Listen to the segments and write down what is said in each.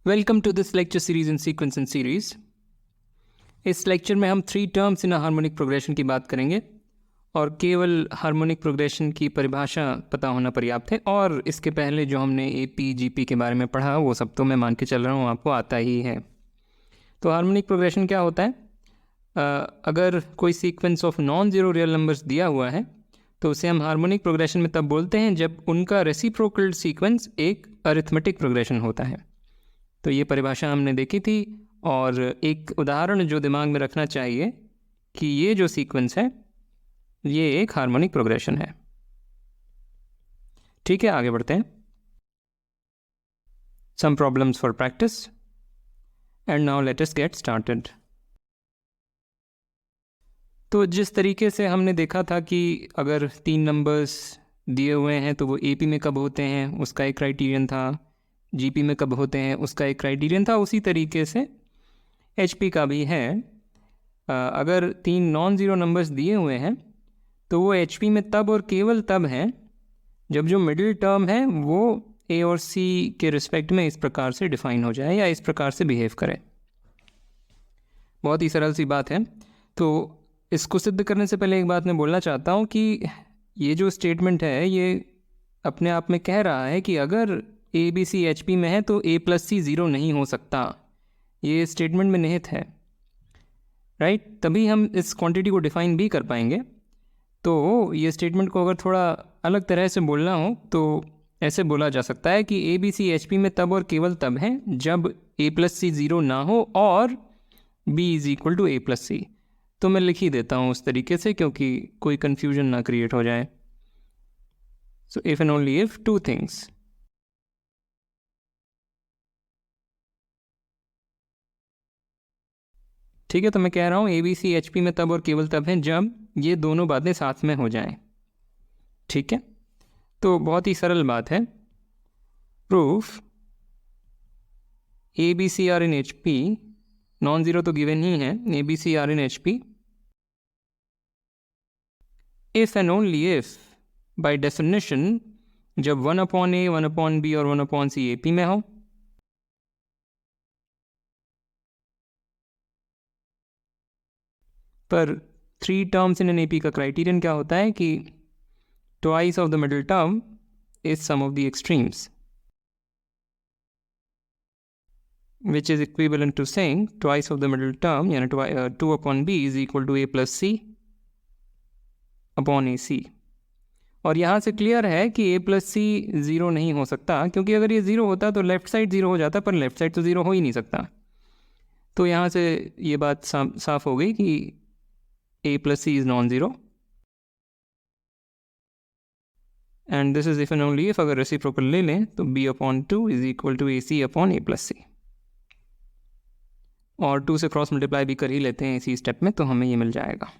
Welcome to this lecture series in sequence and series. इस lecture में हम 3 terms इन harmonic progression की बात करेंगे और केवल हार्मोनिक प्रोग्रेशन की परिभाषा पता होना पर्याप्त है। और इसके पहले जो हमने एपी जीपी के बारे में पढ़ा वो सब तो मैं मान के चल रहा हूँ आपको आता ही है। तो हार्मोनिक प्रोग्रेशन क्या होता है? अगर कोई sequence of non zero real numbers दिया हुआ है तो उसे हम हार्मोनिक प्रोग्रेशन में तब बोलते हैं जब उनका रेसिप्रोकल सीक्वेंस एक अरिथमेटिक प्रोग्रेशन होता है। तो ये परिभाषा हमने देखी थी और एक उदाहरण जो दिमाग में रखना चाहिए कि ये जो सीक्वेंस है ये एक हार्मोनिक प्रोग्रेशन है। ठीक है, आगे बढ़ते हैं। Some problems for practice and now let us get started. तो जिस तरीके से हमने देखा था कि अगर 3 नंबर्स दिए हुए हैं तो वो एपी में कब होते हैं उसका एक क्राइटेरियन था, जीपी में कब होते हैं उसका एक क्राइटेरियन था, उसी तरीके से एचपी का भी है। अगर 3 नॉन ज़ीरो नंबर्स दिए हुए हैं तो वो एचपी में तब और केवल तब हैं जब जो मिडिल टर्म है वो ए और सी के रिस्पेक्ट में इस प्रकार से डिफाइन हो जाए या इस प्रकार से बिहेव करे। बहुत ही सरल सी बात है। तो इसको सिद्ध करने से पहले एक बात मैं बोलना चाहता हूँ कि ये जो स्टेटमेंट है ये अपने आप में कह रहा है कि अगर A B C H P में है तो ए प्लस सी ज़ीरो नहीं हो सकता। ये स्टेटमेंट में निहित है, राइट? तभी हम इस क्वांटिटी को डिफाइन भी कर पाएंगे। तो ये स्टेटमेंट को अगर थोड़ा अलग तरह से बोलना हो तो ऐसे बोला जा सकता है कि A B C H P में तब और केवल तब है जब ए प्लस सी ज़ीरो ना हो और B is equal to A plus C. तो मैं लिख ही देता हूँ उस तरीके से क्योंकि कोई कन्फ्यूजन ना क्रिएट हो जाए। So if and only if 2 things. ठीक है, तो मैं कह रहा हूँ A B C H P में तब और केवल तब है जब ये दोनों बातें साथ में हो जाएं। ठीक है, तो बहुत ही सरल बात है। Proof A B C are in H P, non zero तो गिवन ही है, A B C are in H P if and only if by definition जब 1 अपॉन ए 1 अपॉन बी और 1 अपॉन सी ए पी में हो। पर 3 terms in an A P का criterion क्या होता है कि twice of the middle term is sum of the extremes, which is equivalent to saying twice of the middle term यानी 2 upon b is equal to a plus c upon ac। और यहाँ से clear है कि a plus C zero नहीं हो सकता, क्योंकि अगर ये ज़ीरो होता तो लेफ़्ट साइड ज़ीरो हो जाता, पर लेफ़्ट साइड तो ज़ीरो हो ही नहीं सकता। तो यहाँ से ये बात साफ हो गई कि a plus C is non zero and this is if and only if अगर रेसिप्रोकल ले लें तो b upon 2 is equal to A C upon A plus C, और 2 से क्रॉस मल्टीप्लाई भी कर ही लेते हैं इसी स्टेप में तो हमें ये मिल जाएगा।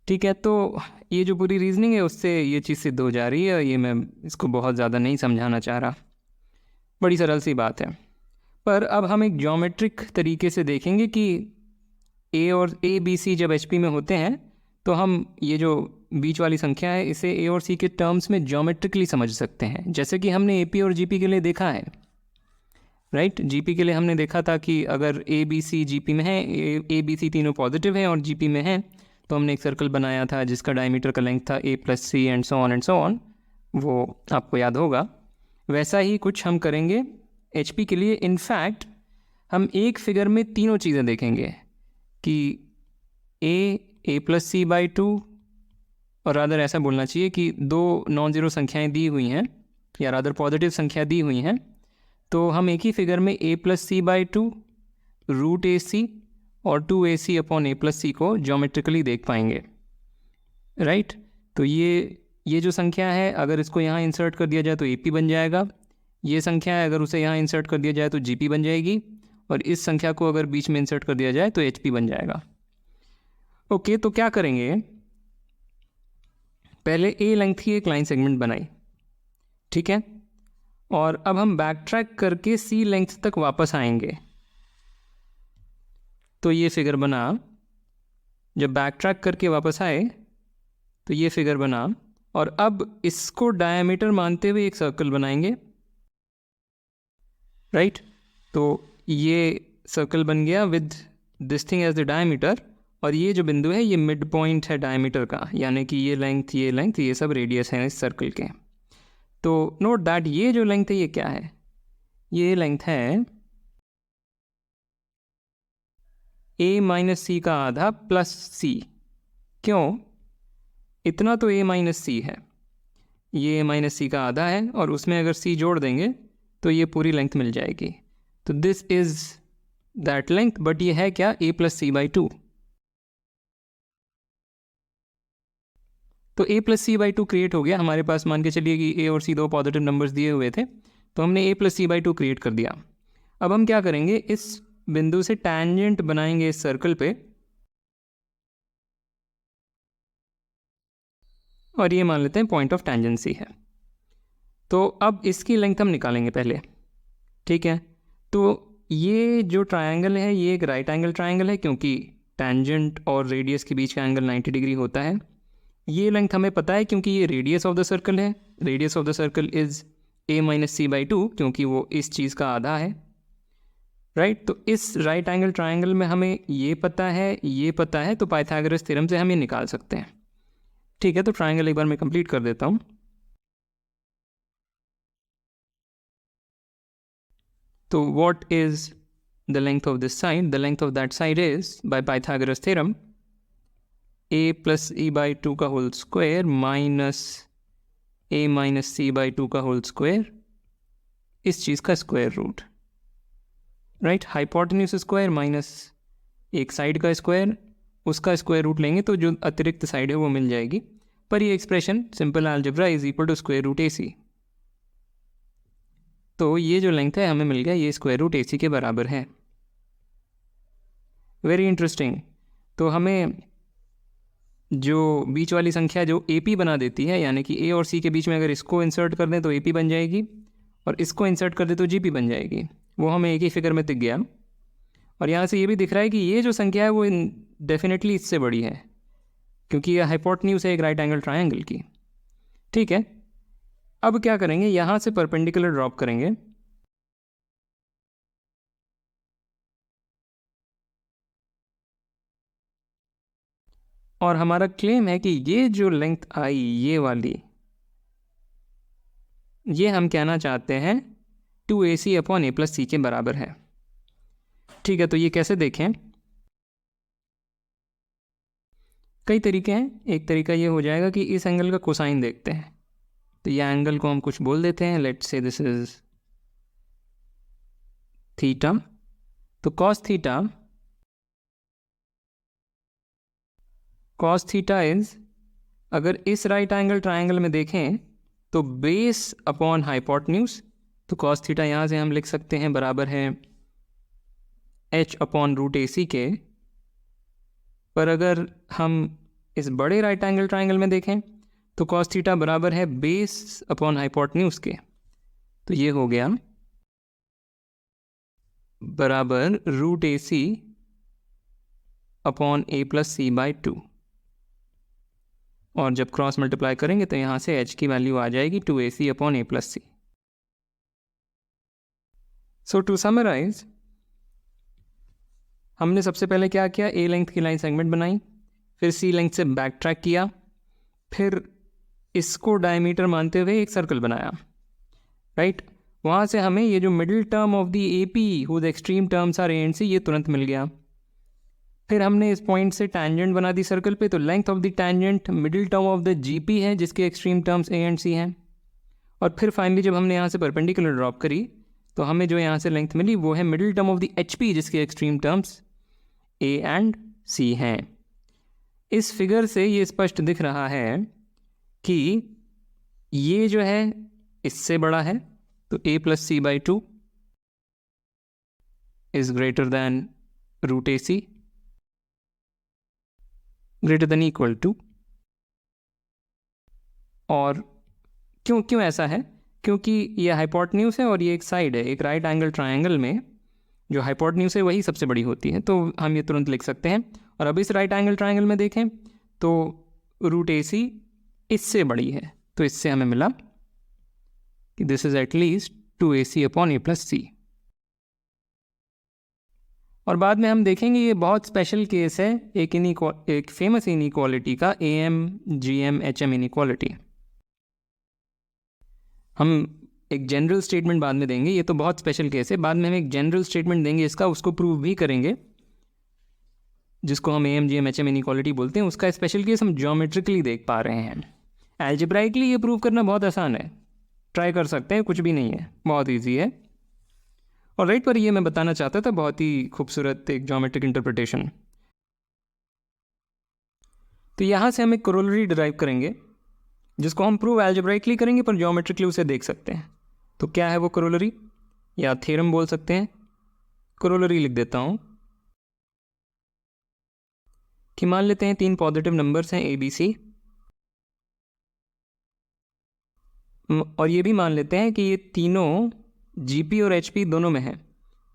ठीक है, तो ये जो पूरी रीजनिंग है उससे ये चीज़ सिद्ध हो जा रही है। ये मैं इसको बहुत ज़्यादा नहीं समझाना चाह रहा, बड़ी सरल सी बात है। पर अब हम एक ज्योमेट्रिक तरीके से देखेंगे कि ए और ए बी सी जब एच पी में होते हैं तो हम ये जो बीच वाली संख्या है इसे ए और सी के टर्म्स में ज्योमेट्रिकली समझ सकते हैं, जैसे कि हमने ए पी और जी पी के लिए देखा है, राइट? जीपी के लिए हमने देखा था कि अगर ए बी सी जीपी में है, ए बी सी तीनों पॉजिटिव हैं और जीपी में हैं, तो हमने एक सर्कल बनाया था जिसका डायमीटर का लेंथ था A plus C and so on, वो आपको याद होगा। वैसा ही कुछ हम करेंगे एचपी के लिए। इनफैक्ट हम एक फिगर में तीनों चीज़ें देखेंगे कि ए प्लस सी बाई 2, और रादर ऐसा बोलना चाहिए कि 2 नॉन ज़ीरो संख्याएँ दी हुई हैं या रादर पॉजिटिव संख्या दी हुई हैं, तो हम एक ही फिगर में a plus C by 2 root A C और 2 ए सी अपॉन ए प्लस सी को ज्योमेट्रिकली देख पाएंगे, राइट? तो ये जो संख्या है अगर इसको यहाँ इंसर्ट कर दिया जाए तो ए पी बन जाएगा, ये संख्या है अगर उसे यहाँ इंसर्ट कर दिया जाए तो जी पी बन जाएगी, और इस संख्या को अगर बीच में इंसर्ट कर दिया जाए तो एच पी बन जाएगा। ओके, तो क्या करेंगे, पहले ए लेंथ की एक लाइन सेगमेंट बनाई, ठीक है, और अब हम बैक ट्रैक करके सी लेंथ तक वापस आएंगे। तो ये फिगर बना, जब बैक ट्रैक करके वापस आए तो ये फिगर बना, और अब इसको डायमीटर मानते हुए एक सर्कल बनाएंगे राइट। तो ये सर्कल बन गया with this thing as the diameter, और ये जो बिंदु है ये मिड पॉइंट है डायमीटर का, यानी कि ये लेंथ ये सब रेडियस है इस सर्कल के। तो नोट दैट ये जो लेंथ है ये क्या है, ये लेंथ है a माइनस सी का आधा प्लस सी। क्यों? इतना तो a माइनस सी है, ये a माइनस सी का आधा है, और उसमें अगर c जोड़ देंगे तो ये पूरी लेंथ मिल जाएगी। तो this is that length, but ये है क्या, a plus C by two. तो a plus C by two create हो गया हमारे पास। मान के चलिए कि a और c दो पॉजिटिव नंबर्स दिए हुए थे, तो हमने a plus C by two create कर दिया। अब हम क्या करेंगे, इस बिंदु से टैंजेंट बनाएंगे इस सर्कल पे, और ये मान लेते हैं पॉइंट ऑफ टैंजेंसी है। तो अब इसकी लेंथ हम निकालेंगे पहले, ठीक है। तो ये जो ट्रायंगल है ये एक राइट एंगल ट्रायंगल है, क्योंकि टैंजेंट और रेडियस के बीच का एंगल 90 डिग्री होता है। ये लेंथ हमें पता है क्योंकि ये रेडियस ऑफ द सर्कल है। Radius of the circle is a minus c by two, क्योंकि वो इस चीज़ का आधा है, राइट। तो इस राइट एंगल ट्रायंगल में हमें ये पता है, ये पता है, तो पाइथागोरस थ्योरम से हम ये निकाल सकते हैं, ठीक है। तो ट्रायंगल एक बार मैं कंप्लीट कर देता हूँ। तो what is the length of this side? The length of that side is, by Pythagoras theorem, a plus e by 2 का whole square minus a minus c by two का होल स्क्वायर, इस चीज़ का square root, right. Hypotenuse square minus एक side का square, उसका square root लेंगे तो जो अतिरिक्त साइड है वो मिल जाएगी। पर ये expression simple algebra is equal to square root A C. तो ये जो लेंथ है हमें मिल गया, ये स्क्वायर रूट ए सी के बराबर है। Very interesting. तो हमें जो बीच वाली संख्या जो ए पी बना देती है, यानी कि ए और सी के बीच में अगर इसको इंसर्ट कर दें तो ए पी बन जाएगी, और इसको इंसर्ट कर दें तो जी पी बन जाएगी। वो हमें एक ही फिगर में दिख गया। और यहाँ से ये भी दिख रहा है कि ये जो संख्या है वो डेफिनेटली इससे बड़ी है, क्योंकि ये हाइपोटेन्यूज है एक राइट एंगल ट्रायंगल की, ठीक है। अब क्या करेंगे, यहाँ से परपेंडिकुलर ड्रॉप करेंगे, और हमारा क्लेम है कि ये जो लेंथ आई ये वाली, ये हम कहना चाहते हैं 2ac अपॉन a प्लस सी के बराबर है, ठीक है। तो ये कैसे देखें, कई तरीके हैं। एक तरीका ये हो जाएगा कि इस एंगल का कोसाइन देखते हैं। तो ये एंगल को हम कुछ बोल देते हैं, let's say this is theta. तो कॉस थीटा इज, अगर इस राइट एंगल ट्रायंगल में देखें तो बेस अपॉन हाइपोटेन्यूज। तो कॉस थीटा यहाँ से हम लिख सकते हैं बराबर है h अपॉन रूट ए सी के। पर अगर हम इस बड़े राइट एंगल ट्रायंगल में देखें तो कॉस थीटा बराबर है बेस अपॉन हाइपोटेन्यूज के। तो ये हो गया बराबर root A C upon A plus C by two, और जब क्रॉस मल्टीप्लाई करेंगे तो यहाँ से h की वैल्यू आ जाएगी 2ac upon A plus C. So to summarize, हमने सबसे पहले क्या किया, ए लेंथ की लाइन सेगमेंट बनाई, फिर सी लेंथ से बैक ट्रैक किया, फिर इसको डायमीटर मानते हुए एक सर्कल बनाया, राइट। वहाँ से हमें ये जो middle term of the A P whose extreme terms are A and C, ये तुरंत मिल गया। फिर हमने इस पॉइंट से टैंजेंट बना दी सर्कल पे, तो length of the tangent middle term of the G P है जिसके एक्सट्रीम टर्म्स ए एंड सी हैं। और फिर फाइनली जब हमने यहाँ से परपेंडिकुलर ड्रॉप करी तो हमें जो यहाँ से लेंथ मिली वो है middle term of the H P जिसके एक्सट्रीम टर्म्स ए एंड सी हैं। इस फिगर से ये स्पष्ट दिख रहा है कि ये जो है इससे बड़ा है, तो A plus C by two is greater than root A C, greater than equal to. और क्यों ऐसा है, क्योंकि ये हाइपोटेन्यूज है और ये एक साइड है। एक राइट एंगल ट्रायंगल में जो हाइपोटेन्यूज है वही सबसे बड़ी होती है, तो हम ये तुरंत लिख सकते हैं। और अब इस राइट एंगल ट्रायंगल में देखें तो रूट ए सी इससे बड़ी है, तो इससे हमें मिला कि this is at least 2ac upon A plus C. और बाद में हम देखेंगे ये बहुत स्पेशल केस है एक फेमस इनइक्वालिटी का, AM/GM/HM इनइक्वालिटी। हम एक जनरल स्टेटमेंट बाद में देंगे, ये तो बहुत स्पेशल केस है, बाद में हम एक जनरल स्टेटमेंट देंगे इसका, उसको प्रूव भी करेंगे, जिसको हम AM/GM/HM इनइक्वालिटी बोलते हैं। उसका स्पेशल केस हम ज्योमेट्रिकली देख पा रहे हैं। एल्जेब्राइकली ये प्रूव करना बहुत आसान है, ट्राई कर सकते हैं, कुछ भी नहीं है, बहुत ईजी है। और राइट, पर ये मैं बताना चाहता था, बहुत ही खूबसूरत एक ज्योमेट्रिक इंटरप्रिटेशन। तो यहाँ से हम एक कोरोलरी डिराइव करेंगे, जिसको हम प्रूव एल्जेब्राइकली करेंगे पर ज्योमेट्रिकली उसे देख सकते हैं। तो क्या है वो कोरोलरी, या थ्योरम बोल सकते हैं। कोरोलरी लिख देता हूँ कि मान लेते हैं 3 पॉजिटिव नंबर्स हैं ABC, और ये भी मान लेते हैं कि ये तीनों GP और HP दोनों में हैं।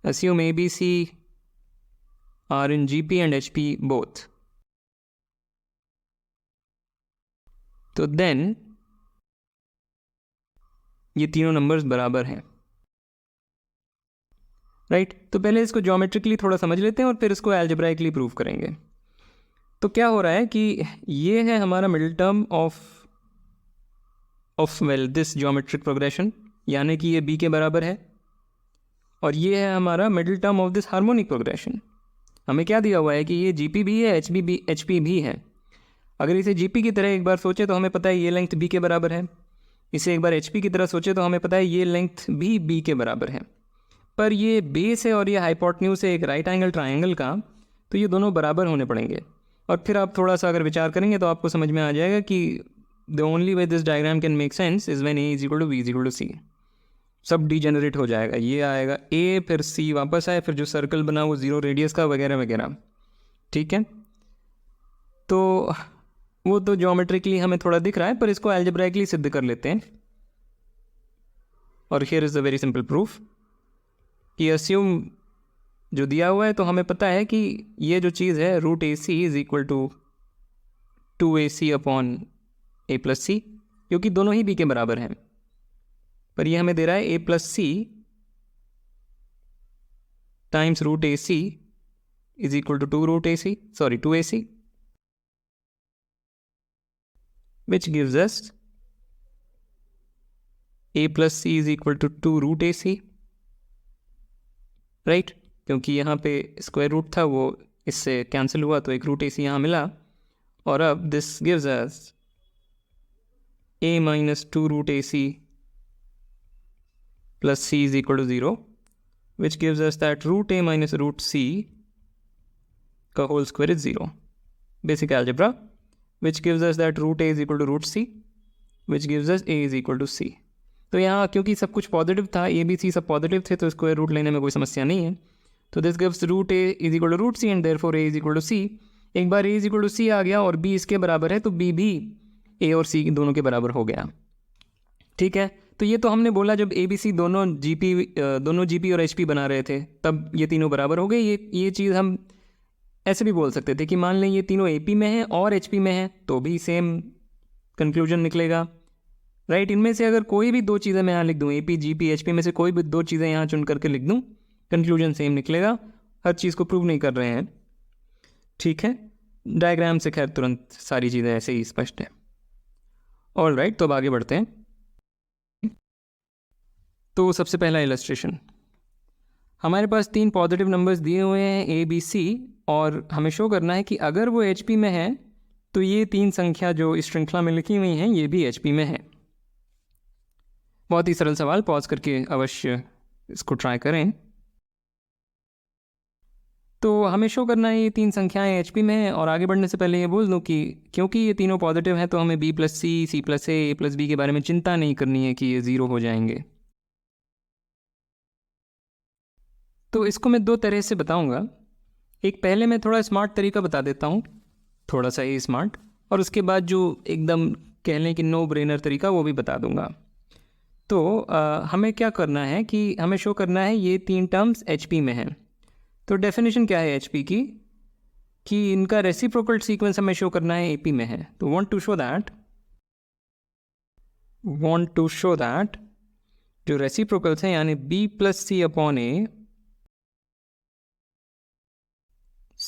Assume ABC are in GP and HP both. तो देन ये तीनों नंबर्स बराबर हैं, राइट। तो पहले इसको ज्योमेट्रिकली थोड़ा समझ लेते हैं और फिर इसको एल्जेब्राइकली प्रूव करेंगे। तो क्या हो रहा है कि ये है हमारा middle term of this geometric progression, यानी कि ये B के बराबर है, और ये है हमारा middle term of this harmonic progression. हमें क्या दिया हुआ है कि ये GP भी है, HP भी है। अगर इसे GP की तरह एक बार सोचे तो हमें पता है ये लेंथ B के बराबर है, इसे एक बार HP की तरह सोचे तो हमें पता है ये लेंथ भी B के बराबर है। पर ये बेस है और ये हाइपोटेन्यूज है एक राइट एंगल ट्राइंगल का, तो ये दोनों बराबर होने पड़ेंगे। और फिर आप थोड़ा सा अगर विचार करेंगे तो आपको समझ में आ जाएगा कि the only way this diagram can make sense is when A is equal to B is equal to C। सब डीजेनरेट हो जाएगा, ये आएगा A, फिर C वापस आए, फिर जो सर्कल बना वो 0 रेडियस का वगैरह वगैरह, ठीक है। तो वो तो ज्योमेट्रिकली हमें थोड़ा दिख रहा है, पर इसको एल्जेब्राइकली सिद्ध कर लेते हैं। और here is the very simple proof कि अस्यूम जो दिया हुआ है, तो हमें पता है कि ये जो चीज़ है √AC is equal to 2AC upon A+C, क्योंकि दोनों ही B के बराबर हैं। पर ये हमें दे रहा है A+C times √AC is equal to 2AC, which gives us A+C is equal to 2√AC, right. क्योंकि यहाँ पे स्क्वायर रूट था, वो इससे कैंसिल हुआ, तो एक √AC यहाँ मिला। और अब this gives us A minus 2√AC plus C is equal to 0, which gives us that √A minus √C का whole square is 0। Basic algebra, which gives us that √A is equal to √C, which gives us A is equal to C। तो यहाँ क्योंकि सब कुछ positive था, A B C सब positive थे, तो स्क्वायर रूट लेने में कोई समस्या नहीं है। तो this gives √A is equal to √C and therefore A is equal to C। एक बार A is equal to C आ गया और B इसके बराबर है, तो B भी A और C दोनों के बराबर हो गया, ठीक है। तो ये तो हमने बोला जब ABC दोनों GP और HP बना रहे थे, तब ये तीनों बराबर हो गए। ये चीज़ हम ऐसे भी बोल सकते थे कि मान लें ये तीनों AP में हैं और HP में हैं, तो भी सेम कंक्लूजन निकलेगा, राइट। इनमें से अगर कोई भी दो चीज़ें मैं यहाँ लिख दूँ, AP GP HP में से कोई भी दो चीज़ें यहाँ चुन करके लिख दूँ, कंक्लूजन सेम निकलेगा। हर चीज़ को प्रूव नहीं कर रहे हैं, ठीक है। डायग्राम से खैर तुरंत सारी चीज़ें ऐसे ही स्पष्ट है। ऑल राइट, तो अब आगे बढ़ते हैं। तो सबसे पहला इलस्ट्रेशन, हमारे पास 3 पॉजिटिव नंबर्स दिए हुए हैं A B C, और हमें शो करना है कि अगर वो HP में है तो ये 3 संख्या जो इस श्रृंखला में लिखी हुई हैं ये भी HP में है। बहुत ही सरल सवाल, पॉज करके अवश्य इसको ट्राई करें। तो हमें शो करना है ये 3 संख्याएं HP में हैं, और आगे बढ़ने से पहले ये बोल दूं कि क्योंकि ये तीनों पॉजिटिव हैं तो हमें B+C, C+A, A+B के बारे में चिंता नहीं करनी है कि ये 0 हो जाएंगे। तो इसको मैं 2 तरह से बताऊंगा। एक पहले मैं थोड़ा स्मार्ट तरीका बता देता हूँ, थोड़ा सा ही स्मार्ट, और उसके बाद जो एकदम कह लें कि नो ब्रेनर तरीका वो भी बता दूंगा। तो हमें क्या करना है कि हमें शो करना है ये 3 टर्म्स HP में हैं। तो डेफिनेशन क्या है HP की, कि इनका रेसिप्रोकल सीक्वेंस हमें शो करना है AP में है। तो वांट टू शो दैट जो रेसिप्रोकल्स हैं यानी B+C upon A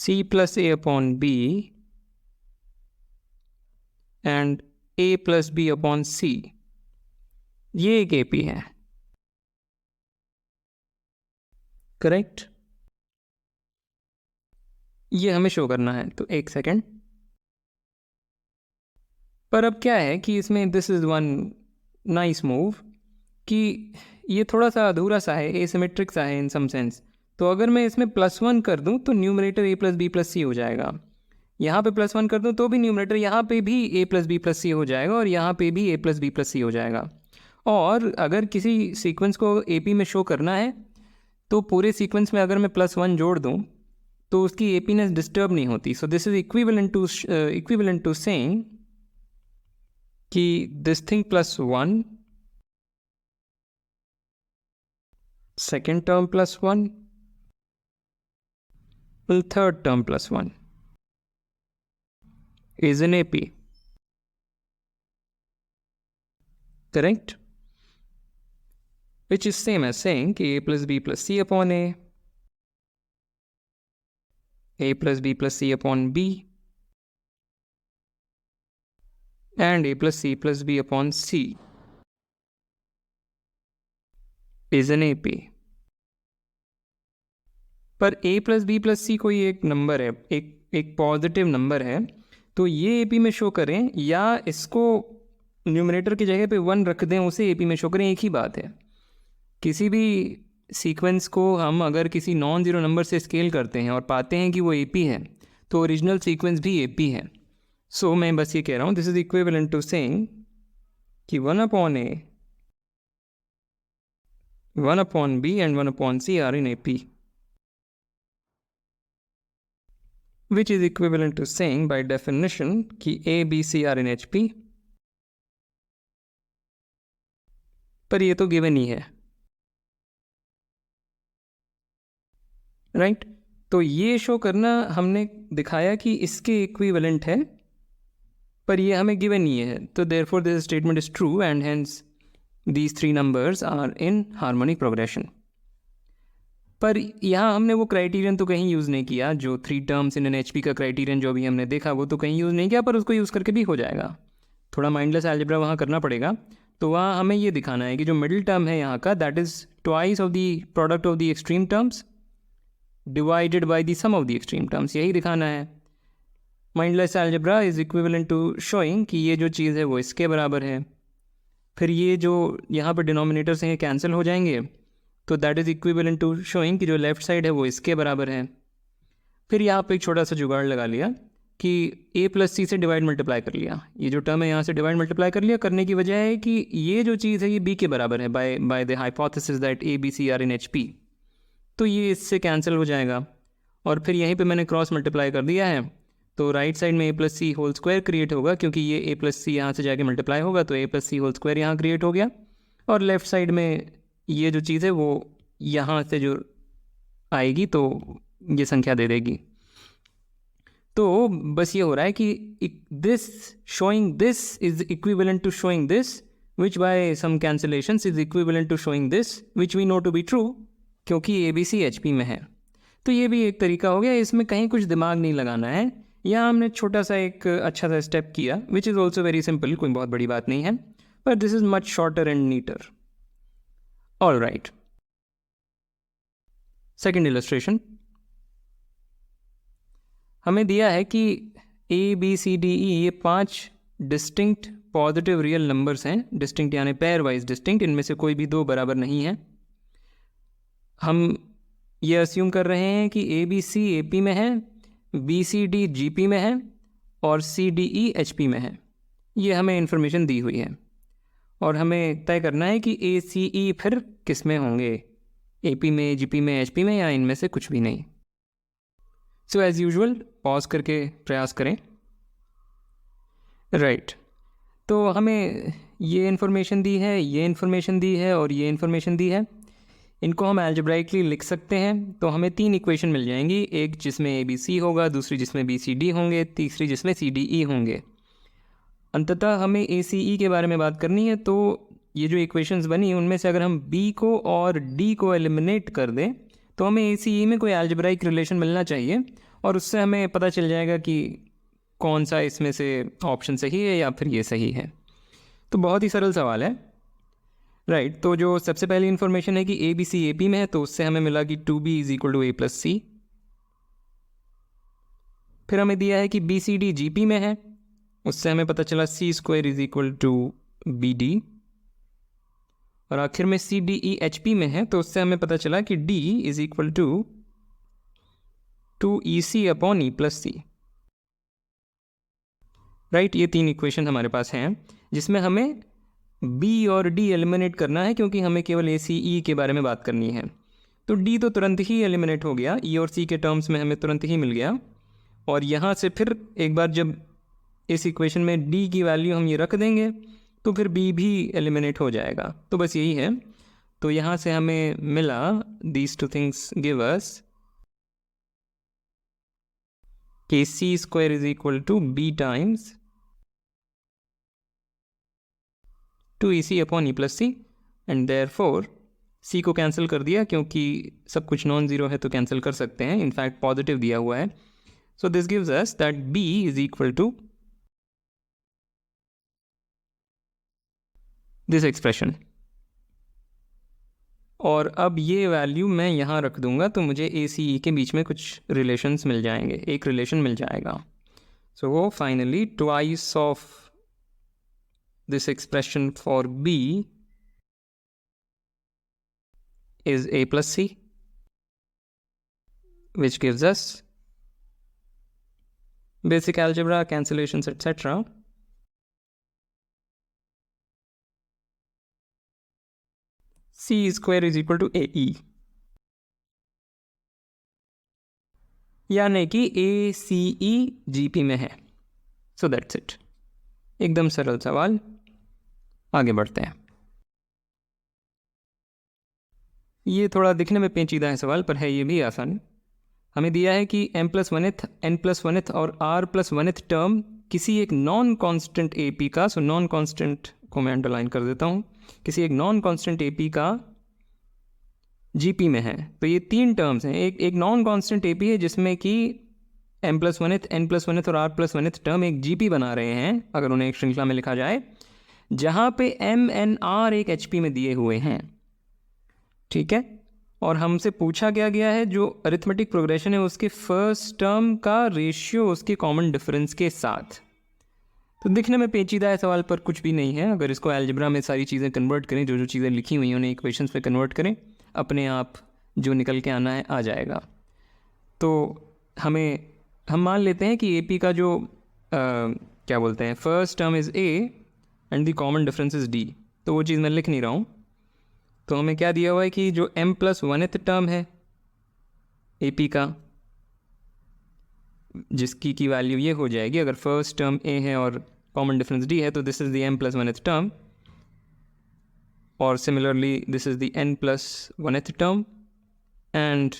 C plus A upon B and A plus B upon C, ये एक AP है, करेक्ट? ये हमें शो करना है, तो एक सेकेंड। पर अब क्या है कि इसमें this is one nice move कि ये थोड़ा सा अधूरा सा है, एसिमेट्रिक सा है इन सम सेंस। तो अगर मैं इसमें +1 कर दूं तो numerator A plus B plus C हो जाएगा, यहाँ पे +1 कर दूं तो भी न्यूमरेटर यहाँ पे भी A plus B plus C हो जाएगा और यहाँ पे भी A plus B plus C हो जाएगा। और अगर किसी सीक्वेंस को AP में शो करना है तो पूरे सीक्वेंस में अगर मैं +1 जोड़ दूं तो उसकी एपीनेस डिस्टर्ब नहीं होती। So this is equivalent to saying कि this thing +1, second term +1, third term +1 is an AP, correct? Which is same as saying कि A plus B plus C upon A plus B plus C upon B and A plus C plus B upon C is an AP. पर A plus B plus C कोई एक number है, एक positive number है, तो ये AP में show करें या इसको न्यूमरेटर की जगह पे 1 रख दें उसे AP में शो करें, एक ही बात है। किसी भी सीक्वेंस को हम अगर किसी नॉन ज़ीरो नंबर से स्केल करते हैं और पाते हैं कि वो AP है तो ओरिजिनल सीक्वेंस भी AP है। सो मैं बस ये कह रहा हूँ this is equivalent to saying कि 1 upon A, 1 upon B and 1 upon C are in AP, which is equivalent to saying by definition कि A, B, C are in HP। पर ये तो गिवन ही है, राइट? तो ये शो करना हमने दिखाया कि इसके इक्विवेलेंट है, पर ये हमें गिवन ही है, तो therefore this statement is true and hence these 3 numbers are in harmonic progression. पर यहाँ हमने वो क्राइटेरियन तो कहीं यूज़ नहीं किया, जो 3 टर्म्स इन एन HP का क्राइटेरियन जो भी हमने देखा वो तो कहीं यूज़ नहीं किया, पर उसको यूज़ करके भी हो जाएगा। थोड़ा माइंडलेस अलजेब्रा वहाँ करना पड़ेगा। तो वहाँ हमें ये दिखाना है कि जो मिडिल टर्म है यहाँ का that is twice of the product of the extreme terms divided by the sum of the extreme terms, यही दिखाना है। Mindless algebra is equivalent to showing कि ये जो चीज़ है वो इसके बराबर है, फिर ये जो यहाँ पर डिनोमिनेटर्स हैं ये कैंसिल हो जाएंगे, तो that is equivalent to showing कि जो लेफ्ट साइड है वो इसके बराबर है। फिर यहाँ पे एक छोटा सा जुगाड़ लगा लिया कि A प्लस सी से डिवाइड मल्टीप्लाई कर लिया, ये जो टर्म है यहाँ से डिवाइड मल्टीप्लाई कर लिया। करने की वजह है कि ये जो चीज़ है ये B के बराबर है by the hypothesis that A B C are in HP, तो ये इससे कैंसिल हो जाएगा। और फिर यहीं पे मैंने क्रॉस मल्टीप्लाई कर दिया है, तो राइट साइड में A plus C whole square create होगा, क्योंकि ये A प्लस सी यहाँ से जाके मल्टीप्लाई होगा तो A plus C whole square यहाँ क्रिएट हो गया। और लेफ्ट साइड में ये जो चीज़ है वो यहाँ से जो आएगी तो ये संख्या दे देगी। तो बस ये हो रहा है कि this showing this is equivalent to showing this which by some cancellations is equivalent to showing this which we know to be true, क्योंकि ABC HP में है। तो ये भी एक तरीका हो गया, इसमें कहीं कुछ दिमाग नहीं लगाना है। यहाँ हमने छोटा सा एक अच्छा सा स्टेप किया which is also very simple, कोई बहुत बड़ी बात नहीं है, पर this is much shorter and नीटर। All right, second illustration हमें दिया है कि A B C D E ये 5 डिस्टिंक्ट पॉजिटिव रियल नंबर्स हैं, डिस्टिंक्ट यानी पेयर वाइज डिस्टिंक्ट, इनमें से कोई भी 2 बराबर नहीं है। हम ये अस्यूम कर रहे हैं कि A B C AP में है, B C D GP में है और C D E HP में है। ये हमें इन्फॉर्मेशन दी हुई है और हमें तय करना है कि A C E फिर किस में होंगे, AP में, GP में, HP में, या इनमें से कुछ भी नहीं। सो एज़ यूजुअल पॉज करके प्रयास करें। राइट, तो हमें ये इन्फॉर्मेशन दी है, ये इन्फॉर्मेशन दी है और ये इन्फॉर्मेशन दी है। इनको हम अलजेब्राइकली लिख सकते हैं, तो हमें 3 इक्वेशन मिल जाएंगी, एक जिसमें ABC होगा, दूसरी जिसमें BCD होंगे, तीसरी जिसमें CDE होंगे। अंततः हमें ACE के बारे में बात करनी है, तो ये जो इक्वेशंस बनी उनमें से अगर हम B को और D को एलिमिनेट कर दें तो हमें ACE में कोई अलजेब्राइक रिलेशन मिलना चाहिए और उससे हमें पता चल जाएगा कि कौन सा इसमें से ऑप्शन सही है या फिर ये सही है। तो बहुत ही सरल सवाल है, राइट। तो जो सबसे पहली इन्फॉर्मेशन है कि ABC AP में है, तो उससे हमें मिला कि 2B is equal to A+C। फिर हमें दिया है कि BCD GP में है, उससे हमें पता चला C² is equal to BD। और आखिर में CDE HP में है, तो उससे हमें पता चला कि D is equal to 2EC/E+C, right. ये 3 इक्वेशन हमारे पास हैं जिसमें हमें B और D एलिमिनेट करना है, क्योंकि हमें केवल ACE के बारे में बात करनी है। तो D तो तुरंत ही एलिमिनेट हो गया, E और C के टर्म्स में हमें तुरंत ही मिल गया। और यहाँ से फिर एक बार जब इस इक्वेशन में D की वैल्यू हम ये रख देंगे तो फिर B भी एलिमिनेट हो जाएगा। तो बस यही है। तो यहाँ से हमें मिला these two things give us कि C² is equal to B times 2EC/E+C and therefore C को कैंसिल कर दिया, क्योंकि सब कुछ नॉन ज़ीरो है तो कैंसिल कर सकते हैं। इनफैक्ट पॉजिटिव दिया हुआ है। So this gives us that B is equal to this expression। और अब ये वैल्यू मैं यहाँ रख दूंगा तो मुझे ACE के बीच में कुछ रिलेशंस मिल जाएंगे, एक रिलेशन मिल जाएगा। So finally twice of this expression for B is A+C, which gives us basic algebra, cancellations, etc. C² is equal to AE, यानी कि ACE GP में है। So that's it। एकदम सरल सवाल। आगे बढ़ते हैं। ये थोड़ा दिखने में पेचीदा है सवाल, पर है ये भी आसान। हमें दिया है कि m+1th n+1th और r+1th टर्म किसी एक नॉन कांस्टेंट AP का, सो नॉन कांस्टेंट को मैं अंडरलाइन कर देता हूँ, किसी एक नॉन कांस्टेंट AP का GP में है। तो ये 3 टर्म्स हैं। एक नॉन कांस्टेंट AP है जिसमें कि m+1th n+1th और r+1th टर्म एक GP बना रहे हैं, अगर उन्हें एक श्रृंखला में लिखा जाए, जहाँ पे m n r एक HP में दिए हुए हैं, ठीक है। और हमसे पूछा गया है जो अरिथमेटिक प्रोग्रेशन है उसके फर्स्ट टर्म का रेशियो उसके कॉमन डिफरेंस के साथ। तो दिखने में पेचीदा है सवाल, पर कुछ भी नहीं है। अगर इसको अलजेब्रा में सारी चीज़ें कन्वर्ट करें, जो जो चीज़ें लिखी हुई हैं उन्हें इक्वेशंस पे कन्वर्ट करें, अपने आप जो निकल के आना है आ जाएगा। तो हम मान लेते हैं कि AP का जो क्या बोलते हैं, first term is A and the common difference is D। तो वो चीज़ मैं लिख नहीं रहा हूँ। तो हमें क्या दिया हुआ है कि जो m+1th टर्म है AP का, जिसकी की वैल्यू ये हो जाएगी, अगर फर्स्ट टर्म A है और कॉमन डिफरेंस D है, तो this is the m+1th term. और similarly this is the n+1th term and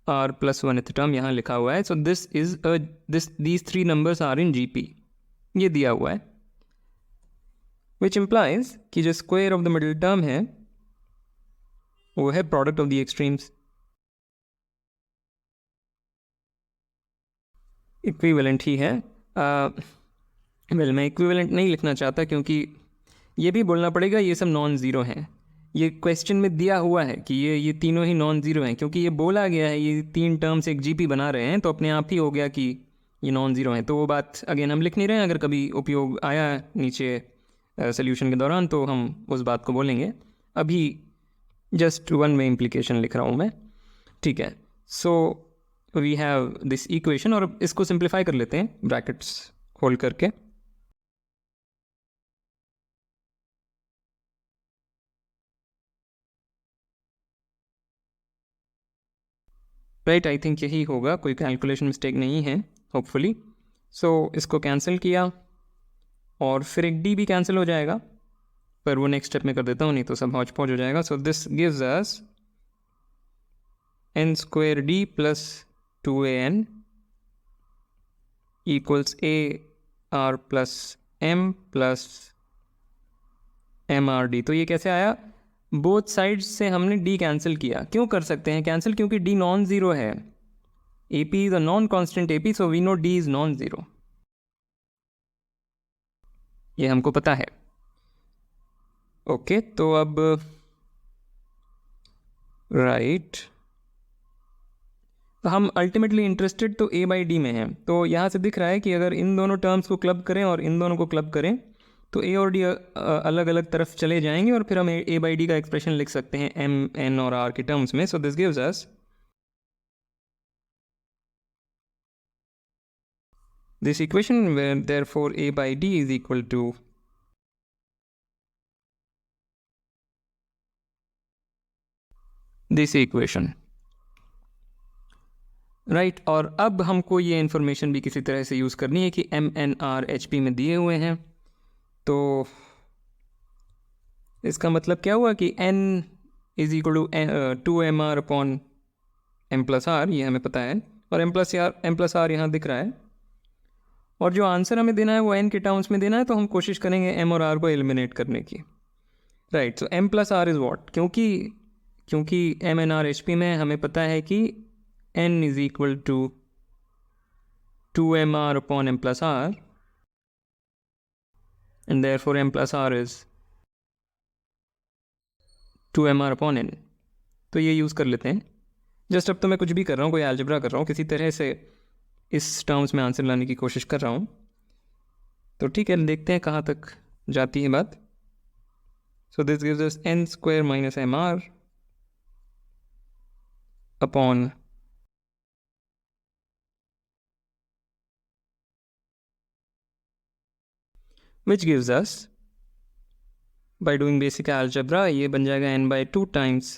r+1th term यहाँ लिखा हुआ है। So these 3 numbers are in GP, ये दिया हुआ है, विच इम्प्लाइज कि जो square of the middle term है वो है product of the extremes. Equivalent ही है। मैं इक्विवेलेंट नहीं लिखना चाहता, क्योंकि ये भी बोलना पड़ेगा ये सब नॉन ज़ीरो हैं। ये क्वेश्चन में दिया हुआ है कि ये तीनों ही नॉन ज़ीरो हैं, क्योंकि ये बोला गया है ये 3 टर्म्स एक GP बना रहे हैं, तो अपने आप ही हो गया कि ये नॉन ज़ीरो हैं। तो वो बात अगेन हम लिख नहीं रहे हैं, अगर कभी उपयोग आया नीचे सोल्यूशन के दौरान तो हम उस बात को बोलेंगे। अभी जस्ट वन वे इम्प्लीकेशन लिख रहा हूँ मैं, ठीक है। So we have this equation, और इसको सिंप्लीफाई कर लेते हैं ब्रैकेट्स होल्ड करके। राइट, आई थिंक यही होगा, कोई कैलकुलेशन मिस्टेक नहीं है होपफुली। सो इसको कैंसिल किया और फिर एक D भी कैंसिल हो जाएगा, पर वो नेक्स्ट स्टेप में कर देता हूँ, नहीं तो सब हौच पौच हो जाएगा। सो this gives us n² D plus 2an equals AR plus M plus MRD। तो ये कैसे आया? बोथ साइड्स से हमने डी कैंसिल किया। क्यों कर सकते हैं कैंसिल? क्योंकि डी नॉन ज़ीरो है। A P is a non constant A P, so we know D is non zero, ये हमको पता है। ओके, तो अब राइट, तो हम अल्टीमेटली इंटरेस्टेड तो ए बाई डी में हैं। तो यहाँ से दिख रहा है कि अगर इन दोनों टर्म्स को क्लब करें और इन दोनों को क्लब करें तो ए और डी अलग अलग तरफ चले जाएंगे और फिर हम ए बाई डी का एक्सप्रेशन लिख सकते हैं एम एन और आर के टर्म्स में। सो this gives us this equation where therefore a by d is equal to this equation, right. और अब हमको ये इन्फॉर्मेशन भी किसी तरह से यूज़ करनी है कि M N R H P में दिए हुए हैं। तो इसका मतलब क्या हुआ कि n is equal to 2mr upon m plus R, ये हमें पता है, और m प्लस आर यहाँ दिख रहा है। और जो आंसर हमें देना है वो n के टर्म्स में देना है, तो हम कोशिश करेंगे m और r को एलिमिनेट करने की। Right, so m plus R is what, क्योंकि m N R H P में हमें पता है कि n is equal to 2mr upon m plus R, and therefore m plus R is 2mr upon n। तो ये यूज़ कर लेते हैं। जस्ट अब तो मैं कुछ भी कर रहा हूँ, कोई अलजेब्रा कर रहा हूँ, किसी तरह से इस टर्म्स में आंसर लाने की कोशिश कर रहा हूँ। तो ठीक है, देखते हैं कहाँ तक जाती है बात। So this gives us n square minus M R upon which gives us, by doing basic algebra, ये बन जाएगा n by 2 times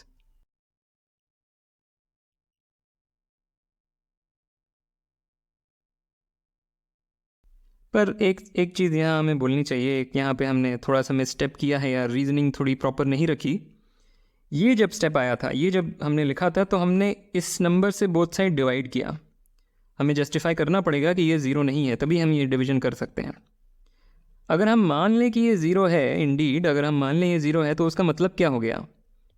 पर एक चीज़ यहाँ हमें बोलनी चाहिए, एक यहाँ पे हमने थोड़ा सा मिसस्टेप किया है या रीजनिंग थोड़ी प्रॉपर नहीं रखी। ये जब स्टेप आया था, ये जब हमने लिखा था, तो हमने इस नंबर से बोथ साइड डिवाइड किया। हमें जस्टिफाई करना पड़ेगा कि ये ज़ीरो नहीं है, तभी हम ये डिवीजन कर सकते हैं। अगर हम मान लें कि ये ज़ीरो है, इंडीड अगर हम मान लें ये ज़ीरो है, तो उसका मतलब क्या हो गया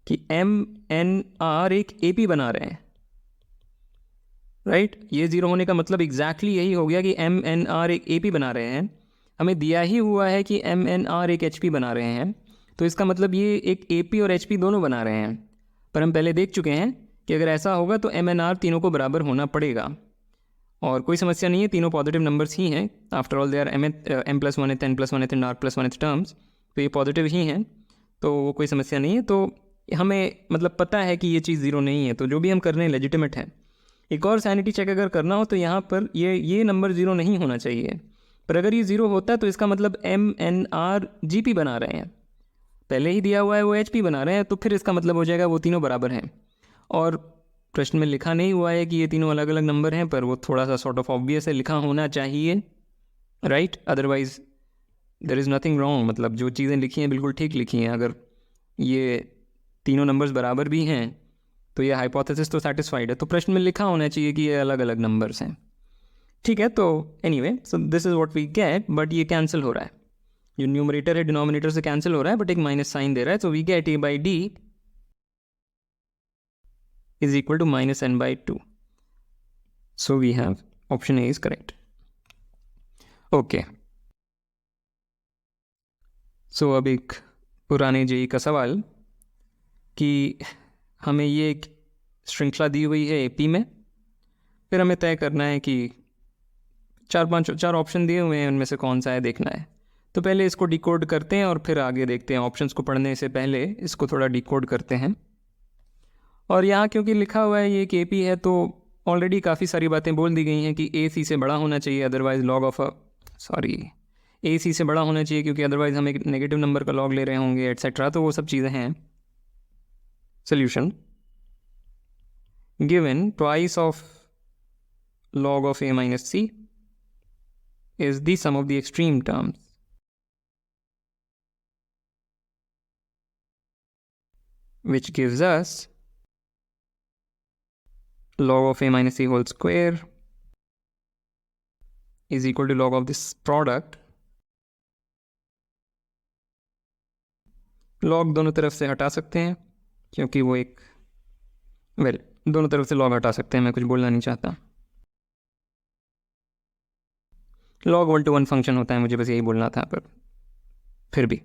कि एम एन आर एक ए पी बना रहे हैं। राइट, ये ज़ीरो होने का मतलब एग्जैक्टली यही हो गया कि एम एन आर एक ए पी बना रहे हैं। हमें दिया ही हुआ है कि एम एन आर एक एच पी बना रहे हैं, तो इसका मतलब ये एक ए पी और एच पी दोनों बना रहे हैं। पर हम पहले देख चुके हैं कि अगर ऐसा होगा तो एम एन आर तीनों को बराबर होना पड़ेगा, और कोई समस्या नहीं है, तीनों पॉजिटिव नंबर्स ही हैं। After all they are M plus one th N plus one th and R plus one th terms, तो ये पॉजिटिव ही हैं, तो वो कोई समस्या नहीं है। तो हमें मतलब पता है कि ये चीज़ ज़ीरो नहीं है, तो जो भी हम कर रहे हैं लेजिटिमेट है। एक और सैनिटी चेक अगर करना हो तो यहाँ पर ये नंबर ज़ीरो नहीं होना चाहिए, पर अगर ये ज़ीरो होता है तो इसका मतलब M N R G P बना रहे हैं। पहले ही दिया हुआ है वो एच पी बना रहे हैं, तो फिर इसका मतलब हो जाएगा वो तीनों बराबर हैं। और प्रश्न में लिखा नहीं हुआ है कि ये तीनों अलग अलग नंबर हैं, पर वो थोड़ा सा सॉर्ट ऑफ ऑब्वियस है, लिखा होना चाहिए, right. Otherwise there is nothing wrong, मतलब जो चीज़ें लिखी हैं बिल्कुल ठीक लिखी हैं। अगर ये तीनों नंबर्स बराबर भी हैं तो ये हाइपोथेसिस तो सेटिस्फाइड है, तो प्रश्न में लिखा होना चाहिए कि ये अलग अलग नंबर्स हैं। ठीक है, तो anyway, so this is what we get, but ये कैंसिल हो रहा है, जो न्यूमरेटर है डिनोमिनेटर से कैंसिल हो रहा है, बट एक माइनस साइन दे रहा है। So we get A by D is equal to minus n by 2. So we have option A is correct. Okay. So अब एक पुराने जेई का सवाल कि हमें ये एक श्रृंखला दी हुई है एपी में, फिर हमें तय करना है कि चार ऑप्शन दिए हुए हैं, उनमें से कौन सा है देखना है। तो पहले इसको डिकोड करते हैं और फिर आगे देखते हैं। ऑप्शंस को पढ़ने से पहले इसको थोड़ा डिकोड करते हैं। और यहाँ क्योंकि लिखा हुआ है ये एक एपी है, तो ऑलरेडी काफ़ी सारी बातें बोल दी गई हैं कि ए सी से बड़ा होना चाहिए, अदरवाइज लॉग ऑफ ए सी से बड़ा होना चाहिए, क्योंकि अदरवाइज हम एक नेगेटिव नंबर का लॉग ले रहे होंगे एट्सेट्रा। तो वो सब चीज़ें हैं। Solution given twice of log of a minus c is the sum of the extreme terms, which gives us log of a minus c whole square is equal to log of this product log दोनों तरफ से हटा सकते हैं क्योंकि वो एक दोनों तरफ से लॉग हटा सकते हैं, मैं कुछ बोलना नहीं चाहता। लॉग 1-to-1 फंक्शन होता है, मुझे बस यही बोलना था, पर फिर भी।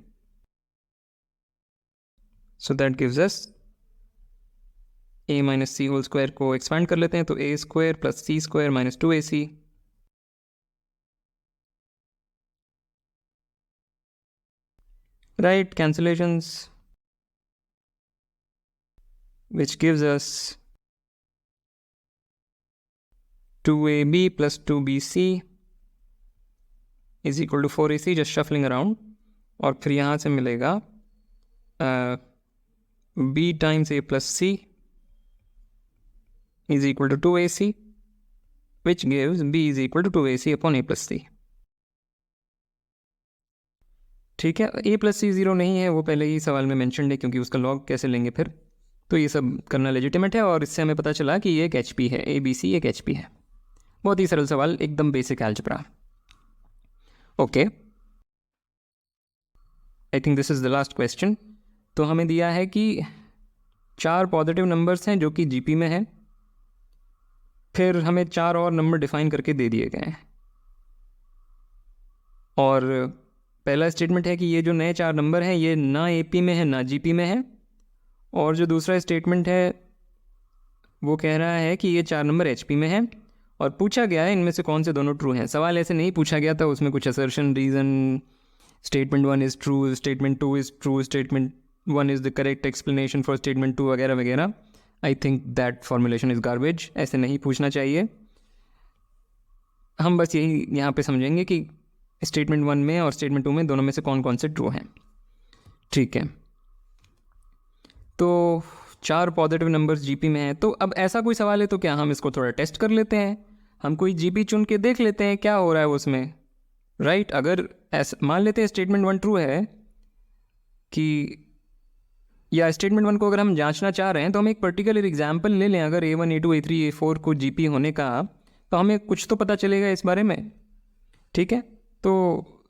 So that gives us a minus C whole square को एक्सपैंड कर लेते हैं, तो a square plus C square minus 2ac, right, cancellations, which gives us 2ab plus 2bc is equal to 4ac, just shuffling around, और फिर यहाँ से मिलेगा b times a plus c is equal to 2ac, which gives b is equal to 2ac upon a plus c। ठीक है, a plus c 0 नहीं है, वो पहले ही सवाल में मेंशन है, क्योंकि उसका लॉग कैसे लेंगे फिर, तो ये सब करना लेजिटिमेट है। और इससे हमें पता चला कि ये एक HP है, ABC एक HP है। बहुत ही सरल सवाल, एकदम basic algebra. Okay, I think this is the last question. तो हमें दिया है कि 4 पॉजिटिव नंबर्स हैं जो कि GP में है, फिर हमें 4 और नंबर डिफाइन करके दे दिए गए हैं, और पहला स्टेटमेंट है कि ये जो नए 4 नंबर हैं ये ना AP में है ना GP में है, और जो दूसरा स्टेटमेंट है वो कह रहा है कि ये 4 नंबर HP में है, और पूछा गया है इनमें से कौन से दोनों ट्रू हैं। सवाल ऐसे नहीं पूछा गया था, उसमें कुछ assertion, reason, statement 1 is true, statement 2 is true, statement 1 is the correct explanation for statement 2 वगैरह वगैरह। I think that formulation is garbage, ऐसे नहीं पूछना चाहिए। हम बस यही यहाँ पे समझेंगे कि स्टेटमेंट 1 में और स्टेटमेंट 2 में दोनों में से कौन कौन से ट्रू हैं। ठीक है, तो 4 पॉजिटिव नंबर्स GP में हैं, तो अब ऐसा कोई सवाल है तो क्या हम इसको थोड़ा टेस्ट कर लेते हैं, हम कोई GP चुन के देख लेते हैं क्या हो रहा है उसमें, राइट। अगर ऐसा मान लेते हैं स्टेटमेंट 1 ट्रू है कि, या स्टेटमेंट 1 को अगर हम जांचना चाह रहे हैं तो हम एक पर्टिकुलर एग्जांपल ले लें। अगर A1 A2 A3 A4 को GP होने का, तो हमें कुछ तो पता चलेगा इस बारे में। ठीक है, तो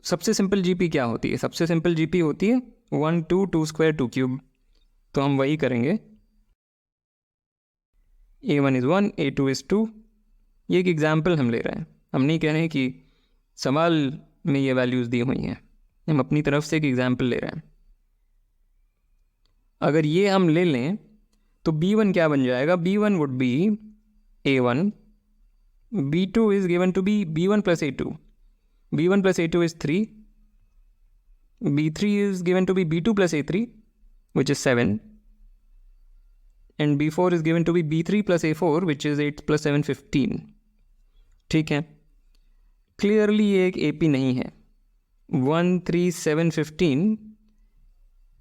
सबसे सिंपल GP क्या होती है? सबसे सिंपल GP होती है 1 2 2 स्क्वायर 2 क्यूब। तो हम वही करेंगे, A1 इज़ 1 A2 इज़ 2। ये एक एग्जाम्पल हम ले रहे हैं, हम नहीं कह रहे हैं कि सवाल में ये वैल्यूज़ दी हुई हैं, हम अपनी तरफ से एक एग्जाम्पल ले रहे हैं। अगर ये हम ले लें तो B1 क्या बन जाएगा? B1 would be A1, B2 is given to be B1 plus A2, B1 plus A2 is 3, B3 is given to be B2 plus A3 which is 7, and B4 is given to be B3 plus A4 which is 8 plus 7 15। ठीक है, clearly ये एक AP नहीं है। 1 3 7 15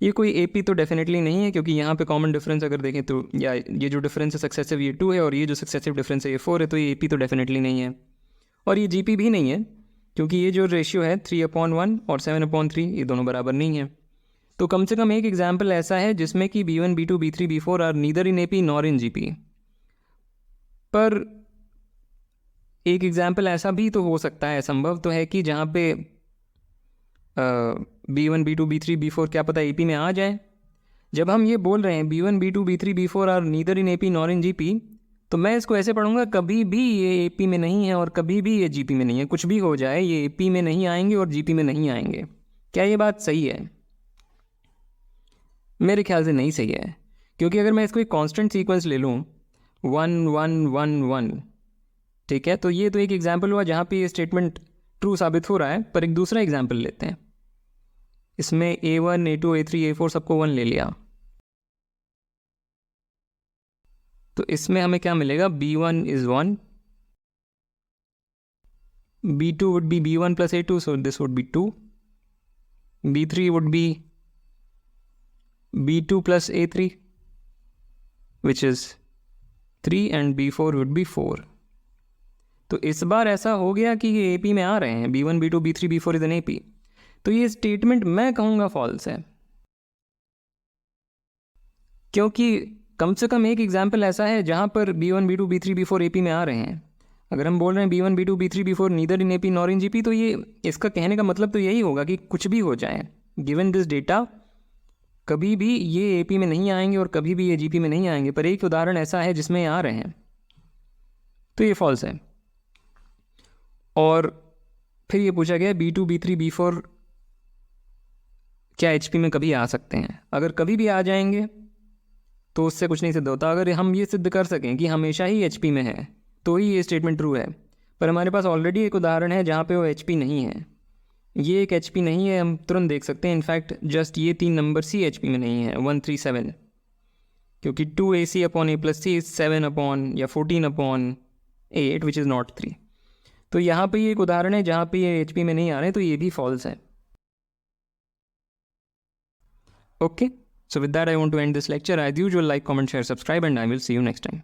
ये कोई AP तो definitely नहीं है, क्योंकि यहाँ पे कॉमन डिफरेंस अगर देखें तो, या ये जो डिफरेंस है सक्सेसिव ये 2 है, और ये जो सक्सेसिव डिफरेंस है ये 4 है, तो ये AP तो डेफिनेटली नहीं है। और ये GP भी नहीं है, क्योंकि ये जो रेशियो है 3/1 और 7/3 ये दोनों बराबर नहीं है। तो कम से कम एक एग्जाम्पल ऐसा है जिसमें कि B1 B2 B3 B4 are neither in AP nor in GP। पर एक एग्जाम्पल ऐसा भी तो हो सकता है, संभव तो है कि जहाँ पे B1 B2 B3 B4 क्या पता AP में आ जाए। जब हम ये बोल रहे हैं B1 B2 B3 B4 are neither in AP nor in GP, तो मैं इसको ऐसे पढ़ूंगा, कभी भी ये AP में नहीं है और कभी भी ये GP में नहीं है। कुछ भी हो जाए ये AP में नहीं आएंगे और GP में नहीं आएंगे। क्या ये बात सही है? मेरे ख्याल से नहीं सही है, क्योंकि अगर मैं इसको एक कांस्टेंट सीक्वेंस ले लूँ 1 1 1 1, ठीक है, तो ये तो एक एग्जांपल हुआ जहाँ पे ये स्टेटमेंट ट्रू साबित हो रहा है। पर एक दूसरा एग्जांपल लेते हैं, इसमें A1 A2 A3 A4 सबको 1 ले लिया, तो इसमें हमें क्या मिलेगा? B1 is 1, B2 would be B1 plus A2, so this would be 2, B3 would be B2 plus A3 which is 3 and B4 would be 4। तो इस बार ऐसा हो गया कि ये AP में आ रहे हैं, B1 B2 B3 B4 is an AP। तो ये स्टेटमेंट मैं कहूँगा फॉल्स है, क्योंकि कम से कम एक एग्जाम्पल ऐसा है जहाँ पर B1 B2 B3 B4 AP में आ रहे हैं। अगर हम बोल रहे हैं B1 B2 B3 B4 neither in AP nor in GP, तो ये इसका कहने का मतलब तो यही होगा कि कुछ भी हो जाए, गिवन दिस डेटा कभी भी ये एपी में नहीं आएंगे और कभी भी ये जीपी में नहीं आएंगे, पर एक उदाहरण ऐसा है जिसमें आ रहे हैं, तो ये फॉल्स है। और फिर ये पूछा गया B2 B3 B4 क्या HP में कभी आ सकते हैं। अगर कभी भी आ जाएंगे तो उससे कुछ नहीं सिद्ध होता। अगर हम ये सिद्ध कर सकें कि हमेशा ही HP में है तो ही ये स्टेटमेंट ट्रू है। पर हमारे पास ऑलरेडी एक उदाहरण है जहाँ पे वो HP नहीं है। ये एक HP नहीं है, हम तुरंत देख सकते हैं। इनफैक्ट जस्ट ये 3 नंबर सी HP में नहीं है, 137, क्योंकि 2AC/A+C इज 7 या 14/8 विच इज़ नॉट 3। तो यहाँ पे ये एक उदाहरण है जहाँ पे ये HP में नहीं आ रहे, तो ये भी फॉल्स है। Okay, so with that I want to end this lecture. As usual, like, comment, share, subscribe, and I will see you next time.